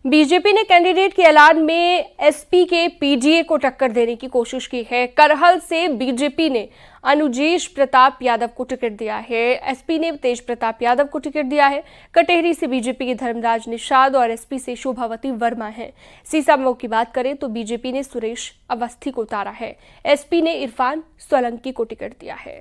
BJP ने candidate के ऐलान में एसपी के पीडीए को टक्कर देने की कोशिश की है। करहल से बीजेपी ने अनुजेश प्रताप यादव को टिकट दिया है। एसपी ने तेज प्रताप यादव को टिकट दिया है। कटेहरी से बीजेपी के धर्मराज निषाद और एसपी से शोभावती वर्मा हैं। सीसामऊ की बात करें तो बीजेपी ने सुरेश अवस्थी को उतारा है। एसपी ने इरफान सोलंकी को टिकट दिया है।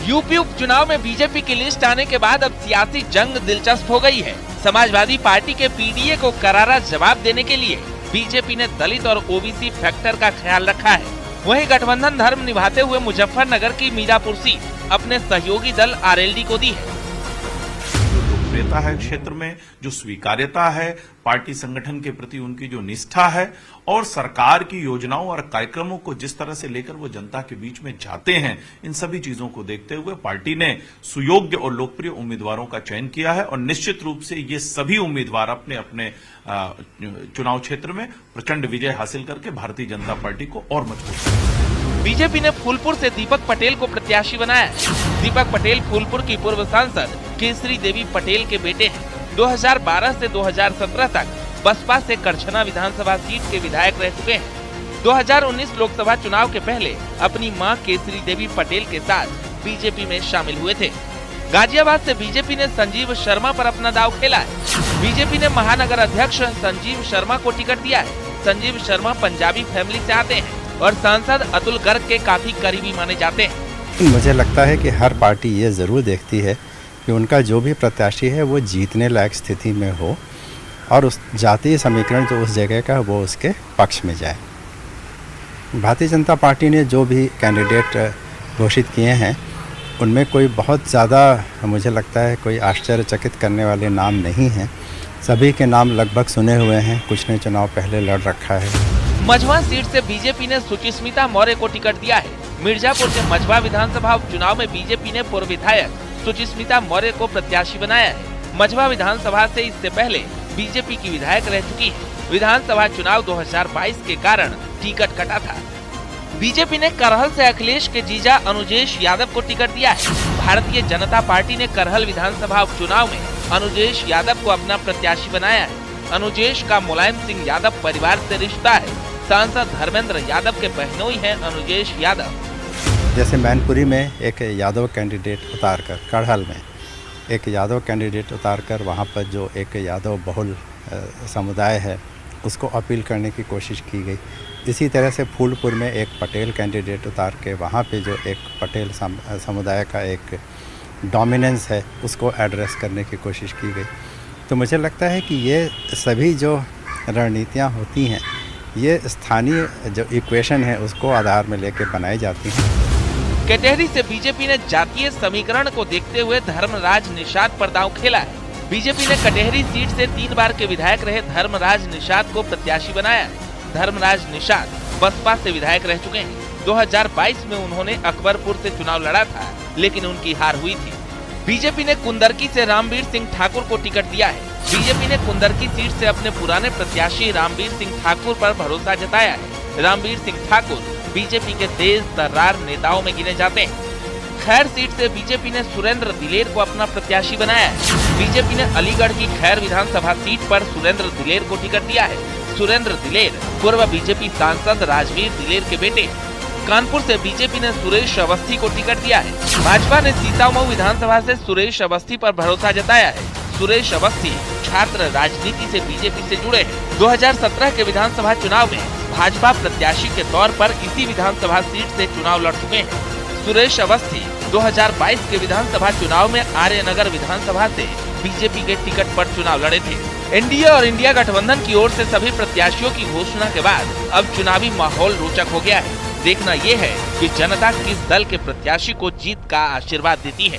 यूपी उपचुनाव में बीजेपी की लिस्ट आने के बाद अब सियासी जंग दिलचस्प हो गई है। समाजवादी पार्टी के पीडीए को करारा जवाब देने के लिए बीजेपी ने दलित और ओबीसी फैक्टर का ख्याल रखा है। वहीं गठबंधन धर्म निभाते हुए मुजफ्फरनगर की मीरापुर सीट अपने सहयोगी दल आरएलडी को दी है। जो लोकप्रियता है क्षेत्र में, जो स्वीकार्यता है, पार्टी संगठन के प्रति उनकी जो निष्ठा है और सरकार की योजनाओं और कार्यक्रमों को जिस तरह से लेकर वो जनता के बीच में जाते हैं, इन सभी चीजों को देखते हुए पार्टी ने सुयोग्य और लोकप्रिय उम्मीदवारों का चयन किया है और निश्चित रूप से ये सभी उम्मीदवार अपने अपने चुनाव क्षेत्र में प्रचंड विजय हासिल करके भारतीय जनता पार्टी को और मजबूत। बीजेपी ने फूलपुर से दीपक पटेल को प्रत्याशी बनाया है। दीपक पटेल फूलपुर की पूर्व सांसद केसरी देवी पटेल के बेटे हैं। 2012 से 2017 तक बसपा से करछना विधानसभा सीट के विधायक रह चुके हैं। 2019 लोकसभा चुनाव के पहले अपनी मां केसरी देवी पटेल के साथ बीजेपी में शामिल हुए थे। गाजियाबाद से बीजेपी ने संजीव शर्मा पर अपना दांव खेला है। बीजेपी ने महानगर अध्यक्ष संजीव शर्मा को टिकट दिया है। संजीव शर्मा पंजाबी फैमिली से आते हैं और सांसद अतुल गर्ग के काफी करीबी माने जाते हैं। मुझे लगता है कि हर पार्टी ये जरूर देखती है कि उनका जो भी प्रत्याशी है वो जीतने लायक स्थिति में हो और उस जातीय समीकरण जो उस जगह का वो उसके पक्ष में जाए। भारतीय जनता पार्टी ने जो भी कैंडिडेट घोषित किए हैं उनमें कोई बहुत ज़्यादा मुझे लगता है कोई आश्चर्यचकित करने वाले नाम नहीं हैं। सभी के नाम लगभग सुने हुए हैं, कुछ ने चुनाव पहले लड़ रखा है। मझवा सीट से बीजेपी ने सुचिस्मिता मौर्य को टिकट दिया है। मिर्जापुर के मझवा विधानसभा उपचुनाव में बीजेपी ने पूर्व विधायक सुचिस्मिता मौर्य को प्रत्याशी बनाया है। मझवा विधानसभा से इससे पहले बीजेपी की विधायक रह चुकी है। विधानसभा चुनाव 2022 के कारण टिकट कटा था। बीजेपी ने करहल से अखिलेश के जीजा अनुजेश यादव को टिकट दिया है। भारतीय जनता पार्टी ने करहल विधानसभा उपचुनाव में अनुजेश यादव को अपना प्रत्याशी बनाया है। अनुजेश का मुलायम सिंह यादव परिवार से रिश्ता है। सांसद धर्मेंद्र यादव के बहनोई हैं अनुजेश यादव। जैसे मैनपुरी में एक यादव कैंडिडेट उतारकर, करहल में एक यादव कैंडिडेट उतारकर वहाँ पर जो एक यादव बहुल समुदाय है उसको अपील करने की कोशिश की गई। इसी तरह से फूलपुर में एक पटेल कैंडिडेट उतार के वहाँ पे जो एक पटेल समुदाय का एक डोमिनेंस है उसको एड्रेस करने की कोशिश की गई। तो मुझे लगता है कि ये सभी जो रणनीतियाँ होती हैं ये स्थानीय जो इक्वेशन है उसको आधार में लेकर बनाई जाती हैं। कटेहरी से बीजेपी ने जातीय समीकरण को देखते हुए धर्मराज निषाद पर दांव खेला है। बीजेपी ने कटेहरी सीट से 3 बार के विधायक रहे धर्मराज निषाद को प्रत्याशी बनाया है। धर्मराज निषाद बसपा से विधायक रह चुके हैं। 2022 में उन्होंने अकबरपुर से चुनाव लड़ा था लेकिन उनकी हार हुई थी। बीजेपी ने कुंदरकी से रामवीर सिंह ठाकुर को टिकट दिया है। बीजेपी ने कुंदरकी सीट से अपने पुराने प्रत्याशी रामवीर सिंह ठाकुर पर भरोसा जताया है। रामवीर सिंह ठाकुर बीजेपी के तेज तर्रार नेताओं में गिने जाते हैं। खैर सीट से बीजेपी ने सुरेंद्र दिलेर को अपना प्रत्याशी बनाया है। बीजेपी ने अलीगढ़ की खैर विधानसभा सीट पर सुरेंद्र दिलेर को टिकट दिया है। सुरेंद्र दिलेर पूर्व बीजेपी सांसद राजवीर दिलेर के बेटे। कानपुर से बीजेपी ने सुरेश अवस्थी को टिकट दिया है। भाजपा ने सीतामऊ विधानसभा से सुरेश अवस्थी पर भरोसा जताया है। सुरेश अवस्थी छात्र राजनीति से बीजेपी से जुड़े हैं। 2017 के विधानसभा चुनाव में भाजपा प्रत्याशी के तौर पर इसी विधानसभा सीट से चुनाव लड़ चुके हैं। सुरेश अवस्थी 2022 के विधानसभा चुनाव में आर्यनगर विधानसभा से बीजेपी के टिकट पर चुनाव लड़े थे। एनडीए और इंडिया गठबंधन की ओर से सभी प्रत्याशियों की घोषणा के बाद अब चुनावी माहौल रोचक हो गया है। देखना ये है कि जनता किस दल के प्रत्याशी को जीत का आशीर्वाद देती है।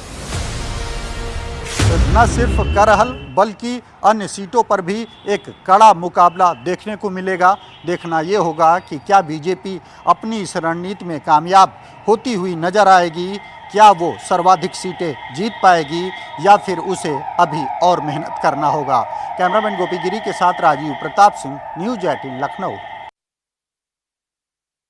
न सिर्फ करहल बल्कि अन्य सीटों पर भी एक कड़ा मुकाबला देखने को मिलेगा। देखना ये होगा कि क्या बीजेपी अपनी इस रणनीति में कामयाब होती हुई नजर आएगी, क्या वो सर्वाधिक सीटें जीत पाएगी या फिर उसे अभी और मेहनत करना होगा। कैमरामैन गोपी गिरी के साथ राजीव प्रताप सिंह, न्यूज़ 18 लखनऊ।